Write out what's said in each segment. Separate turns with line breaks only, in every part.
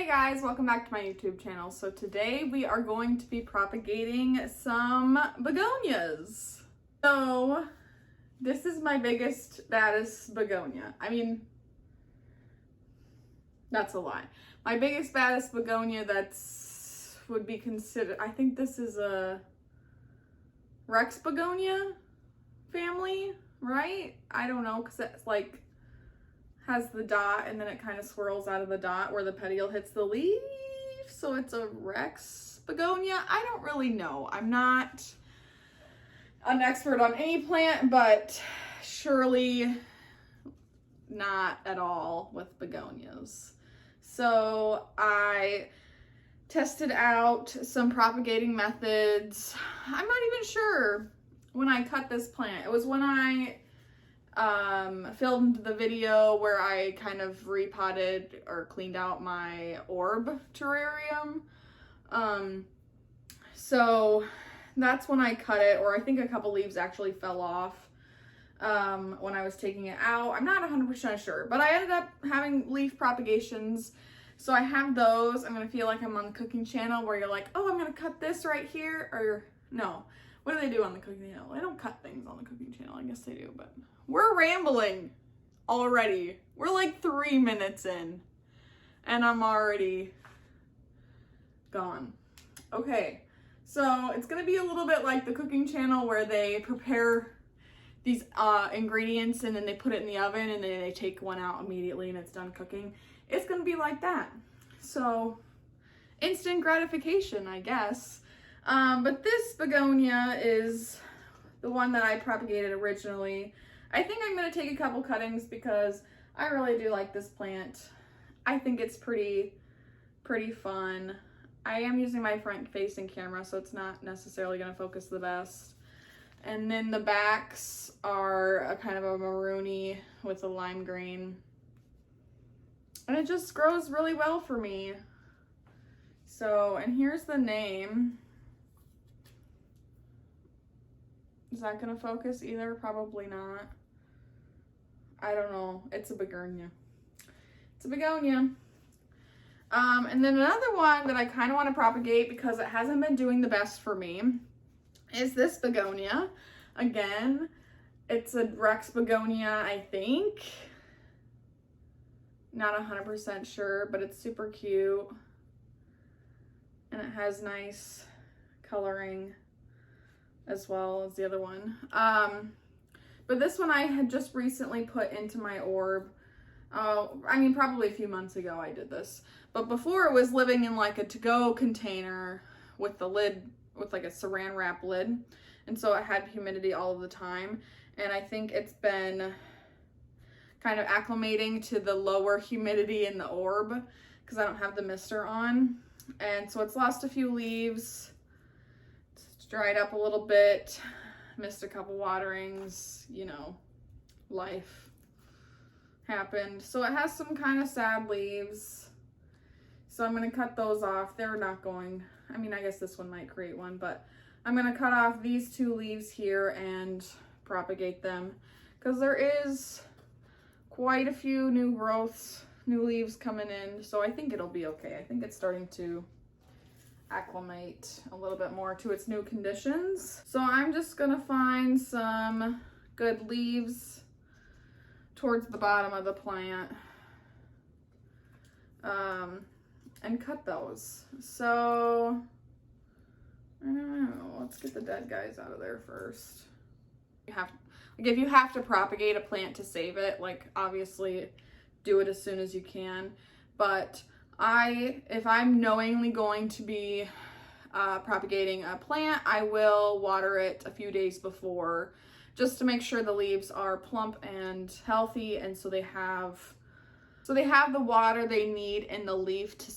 Hey guys, welcome back to my YouTube channel. So today we are going to be propagating some begonias. So this is my biggest, baddest begonia. I mean, that's a lie. My biggest, baddest begonia would be considered, I think this is a Rex begonia family, right? I don't know, because it's like has the dot and then it kind of swirls out of the dot where the petiole hits the leaf. So it's a Rex begonia. I don't really know. I'm not an expert on any plant, but surely not at all with begonias. So I tested out some propagating methods. I'm not even sure when I cut this plant. It was when I filmed the video where I kind of repotted or cleaned out my orb terrarium. So that's when I cut it, or I think a couple leaves actually fell off when I was taking it out. I'm not 100% sure, but I ended up having leaf propagations. So I have those. I'm gonna feel like I'm on the cooking channel where you're like, oh, I'm gonna cut this right here, or no. What do they do on the cooking channel? They don't cut things on the cooking channel. I guess they do, but we're rambling already. We're like 3 minutes in and I'm already gone. Okay, so it's gonna be a little bit like the cooking channel where they prepare these ingredients and then they put it in the oven and then they take one out immediately and it's done cooking. It's gonna be like that. So instant gratification, I guess. But this begonia is the one that I propagated originally. I think I'm going to take a couple cuttings because I really do like this plant. I think it's pretty fun. I am using my front facing camera, so it's not necessarily going to focus the best. And then the backs are a kind of a maroony with a lime green. And it just grows really well for me. So, and here's the name. Is that gonna focus either? Probably not. I don't know. It's a begonia. It's a begonia. And then another one that I kind of want to propagate because it hasn't been doing the best for me is this begonia. Again, it's a Rex begonia, I think. Not 100% sure, but it's super cute. And it has nice coloring as well as the other one. But this one I had just recently put into my orb. I mean, probably a few months ago I did this. But before it was living in like a to-go container with the lid, with like a saran wrap lid. And so it had humidity all of the time. And I think it's been kind of acclimating to the lower humidity in the orb because I don't have the mister on. And so it's lost a few leaves. Dried up a little bit, missed a couple waterings, you know, life happened. So it has some kind of sad leaves. So I'm going to cut those off. They're not going, I mean, I guess this one might create one, but I'm going to cut off these 2 leaves here and propagate them because there is quite a few new growths, new leaves coming in. So I think it'll be okay. I think it's starting to acclimate a little bit more to its new conditions. So I'm just gonna find some good leaves towards the bottom of the plant and cut those. So I don't know, let's get the dead guys out of there first. If you have to propagate a plant to save it, like obviously do it as soon as you can, but if I'm knowingly going to be propagating a plant, I will water it a few days before just to make sure the leaves are plump and healthy, and so they have the water they need in the leaf to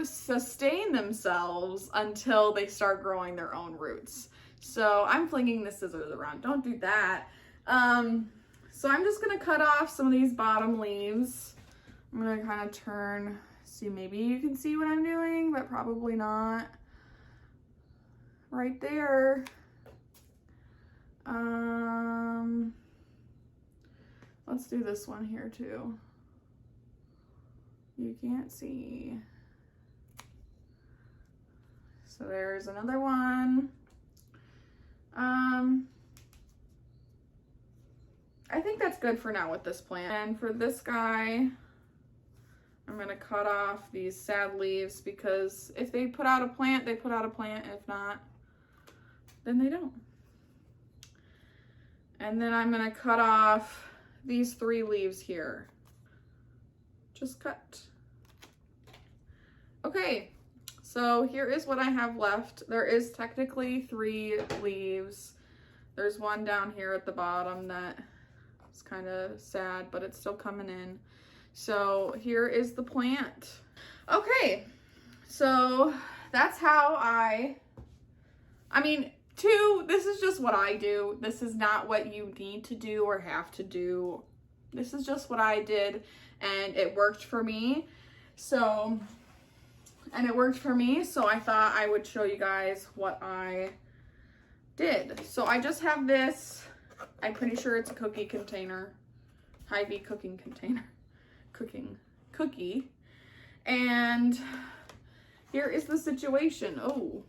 sustain themselves until they start growing their own roots. So I'm flinging the scissors around. Don't do that. So I'm just gonna cut off some of these bottom leaves. I'm gonna kind of turn, see, maybe you can see what I'm doing, but probably not. Right there. Let's do this one here too. You can't see. So there's another one. I think that's good for now with this plant. And for this guy, I'm gonna cut off these sad leaves because if they put out a plant, they put out a plant. If not, then they don't. And then I'm gonna cut off these 3 leaves here. Just cut. Okay, so here is what I have left. There is technically 3 leaves. There's one down here at the bottom that is kind of sad, but it's still coming in. So here is the plant. Okay, so that's how this is just what I do. This is not what you need to do or have to do. This is just what I did, and it worked for me. So I thought I would show you guys what I did. So I just have this, I'm pretty sure it's a cookie container, Hy-Vee cooking container, cookie. And here is the situation. Oh,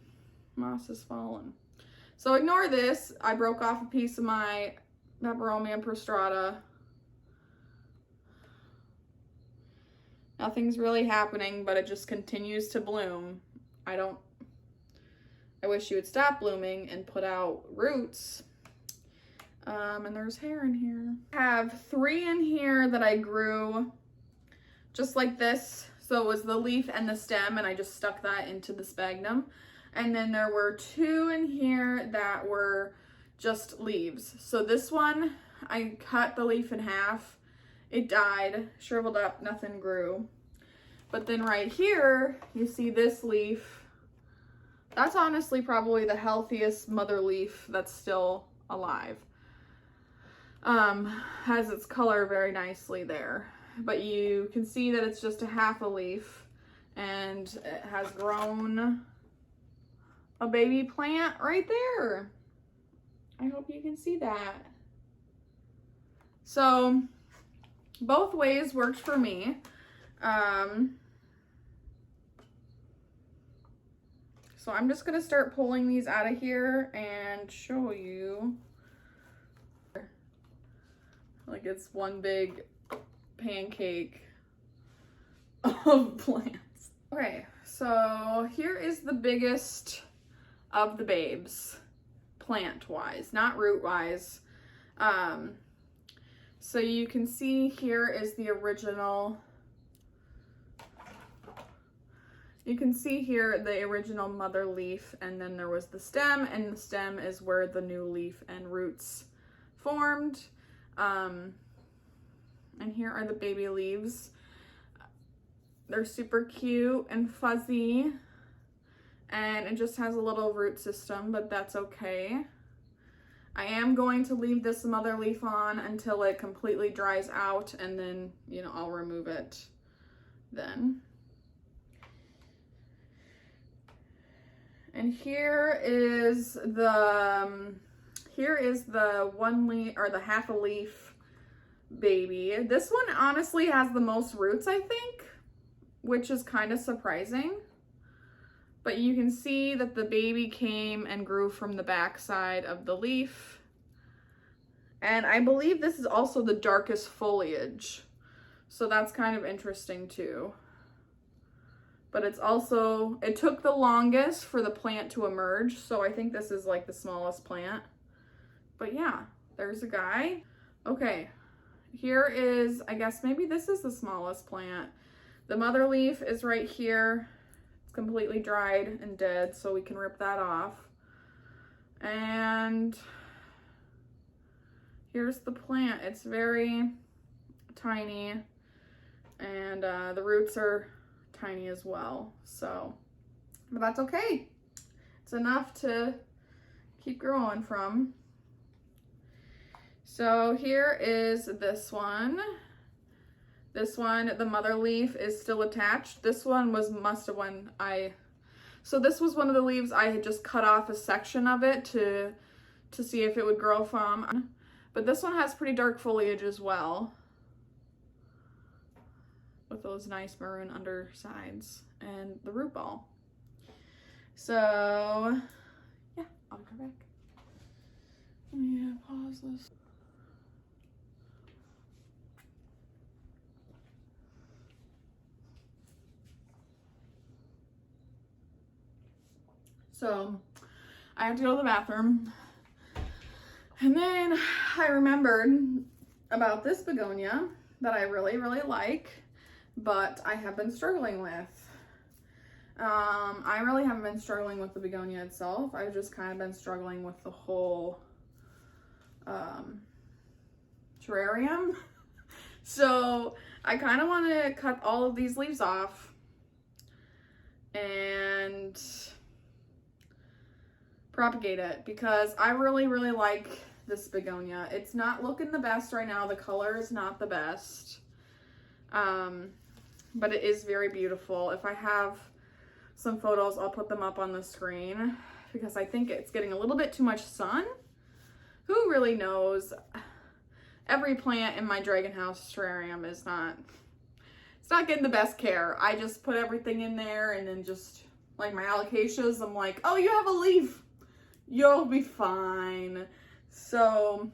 moss has fallen. So ignore this. I broke off a piece of my Peperomia prostrata. Nothing's really happening, but it just continues to bloom. I wish you would stop blooming and put out roots. And there's hair in here. I have 3 in here that I grew just like this. So it was the leaf and the stem, and I just stuck that into the sphagnum. And then there were 2 in here that were just leaves. So this one, I cut the leaf in half. It died, shriveled up, nothing grew. But then right here, you see this leaf. That's honestly probably the healthiest mother leaf that's still alive. Has its color very nicely there. But you can see that it's just a half a leaf, and it has grown a baby plant right there. I hope you can see that. So both ways worked for me. So I'm just gonna start pulling these out of here and show you. Like it's one big pancake of plants. Okay, so here is the biggest of the babes, plant-wise, not root-wise. So you can see here is the original. You can see here the original mother leaf, and then there was the stem, and the stem is where the new leaf and roots formed. And here are the baby leaves. They're super cute and fuzzy, and it just has a little root system, but that's okay. I am going to leave this mother leaf on until it completely dries out, and then, you know, I'll remove it then. And here is the 1 leaf, or the half a leaf baby. This one honestly has the most roots, I think, which is kind of surprising. But you can see that the baby came and grew from the back side of the leaf. And I believe this is also the darkest foliage. So that's kind of interesting too. But it's also, it took the longest for the plant to emerge. So I think this is like the smallest plant. But yeah, there's a guy. Okay, here is, I guess maybe this is the smallest plant. The mother leaf is right here. It's completely dried and dead, so we can rip that off. And here's the plant. It's very tiny, and the roots are tiny as well. So, but that's okay. It's enough to keep growing from. So here is this one. This one, the mother leaf is still attached. This one was so this was one of the leaves I had just cut off a section of it to see if it would grow from. But this one has pretty dark foliage as well. with those nice maroon undersides and the root ball. So yeah, I'll be right back. Let me pause this. So I have to go to the bathroom. And then I remembered about this begonia that I really, really like, but I have been struggling with. I really haven't been struggling with the begonia itself. I've just kind of been struggling with the whole terrarium. So I kind of want to cut all of these leaves off and propagate it, because I really, really like this begonia. It's not looking the best right now. The color is not the best, but it is very beautiful. If I have some photos, I'll put them up on the screen, because I think it's getting a little bit too much sun. Who really knows? Every plant in my dragon house terrarium is not, it's not getting the best care. I just put everything in there, and then just like my alocasias, I'm like, oh, you have a leaf, you'll be fine. So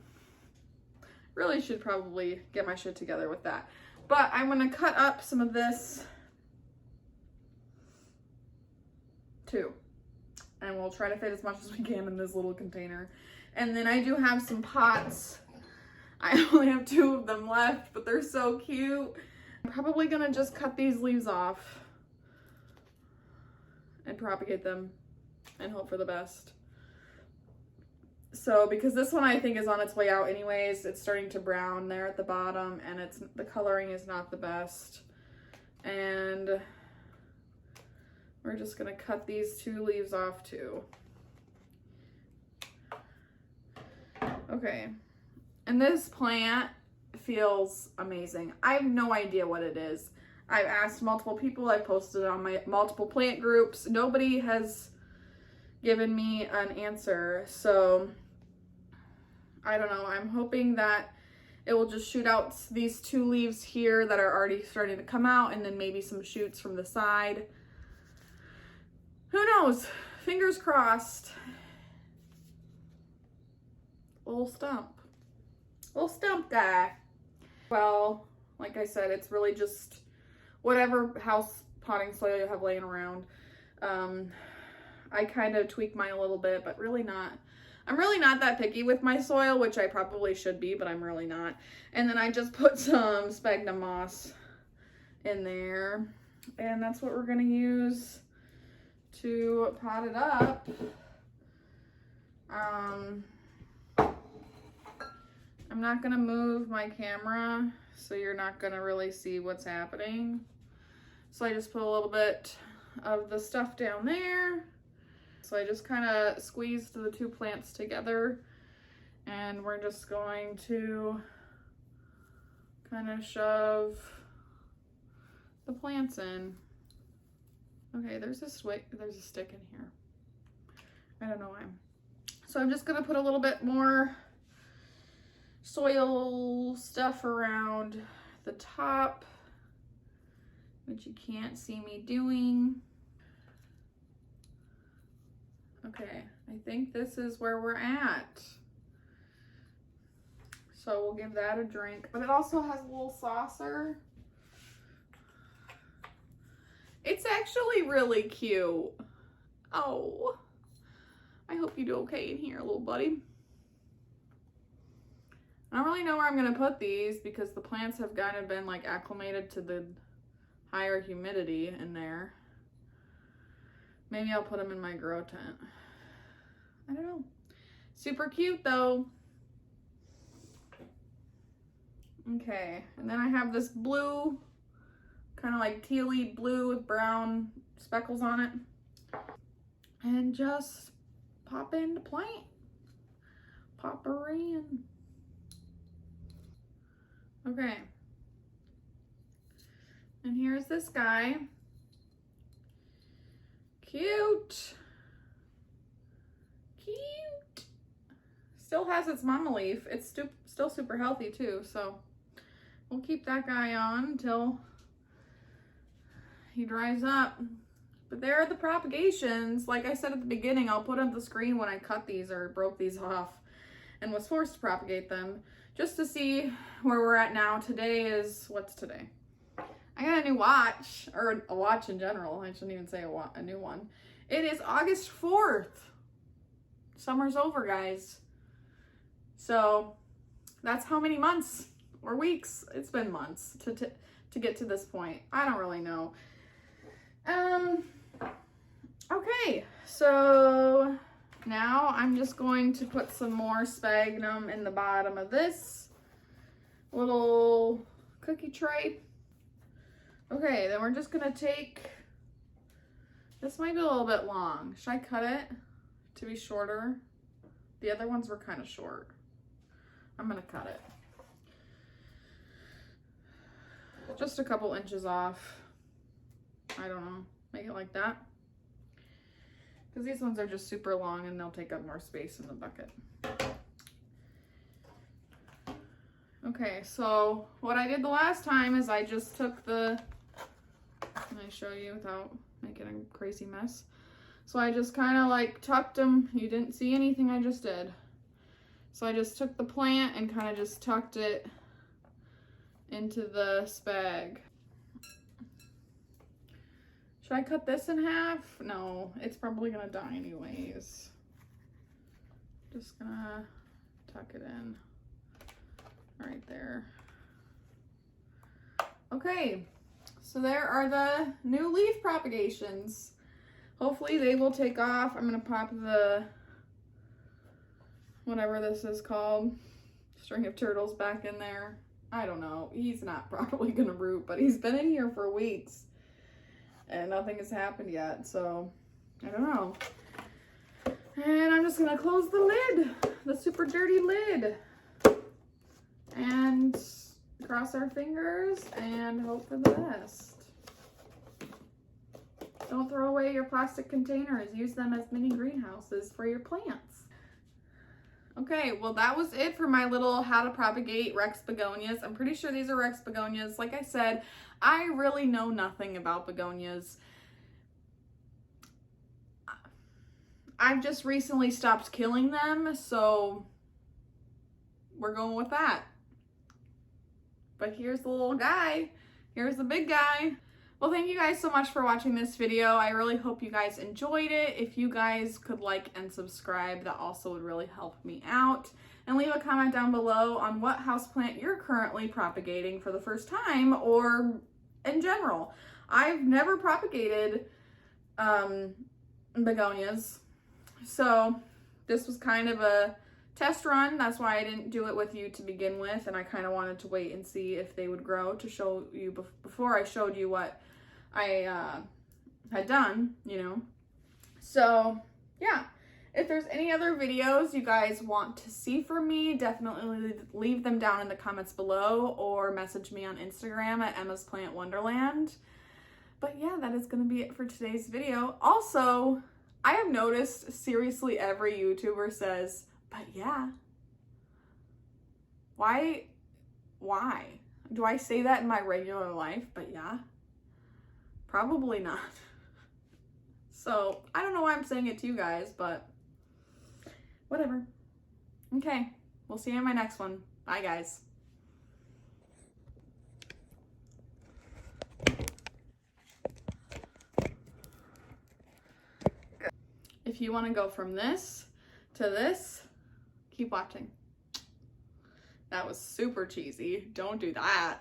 really should probably get my shit together with that. But I'm gonna cut up some of this too, and we'll try to fit as much as we can in this little container. And then I do have some pots. I only have 2 of them left, but they're so cute. I'm probably gonna just cut these leaves off and propagate them and hope for the best. So, because this one I think is on its way out anyways, it's starting to brown there at the bottom, and the coloring is not the best. And we're just gonna cut these 2 leaves off too. Okay, and this plant feels amazing. I have no idea what it is. I've asked multiple people, I've posted it on my multiple plant groups. Nobody has given me an answer, so I don't know. I'm hoping that it will just shoot out these 2 leaves here that are already starting to come out, and then maybe some shoots from the side. Who knows? Fingers crossed. Little stump guy. Well, like I said, it's really just whatever house potting soil you have laying around. I kind of tweak mine a little bit, but really not. I'm really not that picky with my soil, which I probably should be, but I'm really not. And then I just put some sphagnum moss in there, and that's what we're gonna use to pot it up. I'm not gonna move my camera, so you're not gonna really see what's happening. So I just put a little bit of the stuff down there. So I just kind of squeezed the 2 plants together, and we're just going to kind of shove the plants in. Okay, there's a stick in here. I don't know why. So I'm just gonna put a little bit more soil stuff around the top, which you can't see me doing. Okay, I think this is where we're at. So we'll give that a drink, but it also has a little saucer. It's actually really cute. Oh, I hope you do okay in here, little buddy. I don't really know where I'm gonna put these, because the plants have kind of been like acclimated to the higher humidity in there. Maybe I'll put them in my grow tent. I don't know. Super cute though. Okay, and then I have this blue, kind of like tealy blue with brown speckles on it. And just pop in the plant. Pop her in. Okay. And here's this guy. Cute. Cute. Still has its mama leaf. It's still super healthy too, so we'll keep that guy on until he dries up. But there are the propagations. Like I said at the beginning, I'll put up the screen when I cut these or broke these off and was forced to propagate them, just to see where we're at now. Today is, what's today? I got a new watch, or a watch in general. I shouldn't even say a new one. It is August 4th. Summer's over, guys. So that's how many months or weeks? It's been months to get to this point. I don't really know. Okay, so now I'm just going to put some more sphagnum in the bottom of this little cookie tray. Okay, then we're just gonna take, this might be a little bit long. Should I cut it to be shorter? The other ones were kind of short. I'm gonna cut it. Just a couple inches off. I don't know, make it like that. Because these ones are just super long and they'll take up more space in the bucket. Okay, so what I did the last time is I just took the, can I show you without making a crazy mess? So I just kind of like tucked them. You didn't see anything I just did. So I just took the plant and kind of just tucked it into the spag. Should I cut this in half? No, it's probably gonna die anyways. Just gonna tuck it in right there. Okay, so there are the new leaf propagations. Hopefully they will take off. I'm gonna pop the, whatever this is called, string of turtles back in there. I don't know, he's not probably gonna root, but he's been in here for weeks and nothing has happened yet, so I don't know. And I'm just gonna close the lid, the super dirty lid, and cross our fingers and hope for the best. Don't throw away your plastic containers. Use them as mini greenhouses for your plants. Okay, well that was it for my little how to propagate Rex begonias. I'm pretty sure these are Rex begonias. Like I said, I really know nothing about begonias. I've just recently stopped killing them, so we're going with that. But here's the little guy. Here's the big guy. Well, thank you guys so much for watching this video. I really hope you guys enjoyed it. If you guys could like and subscribe, that also would really help me out. And leave a comment down below on what houseplant you're currently propagating for the first time or in general. I've never propagated begonias, so this was kind of a test run. That's why I didn't do it with you to begin with, and I kind of wanted to wait and see if they would grow to show you before I showed you what I had done, you know. So yeah, if there's any other videos you guys want to see from me, definitely leave them down in the comments below or message me on Instagram at Emma's Plant Wonderland. But yeah, that is going to be it for today's video. Also, I have noticed seriously every YouTuber says, but yeah. Why? Do I say that in my regular life? But yeah? Probably not. So, I don't know why I'm saying it to you guys, but whatever. Okay, we'll see you in my next one. Bye, guys. If you want to go from this to this, keep watching. That was super cheesy. Don't do that.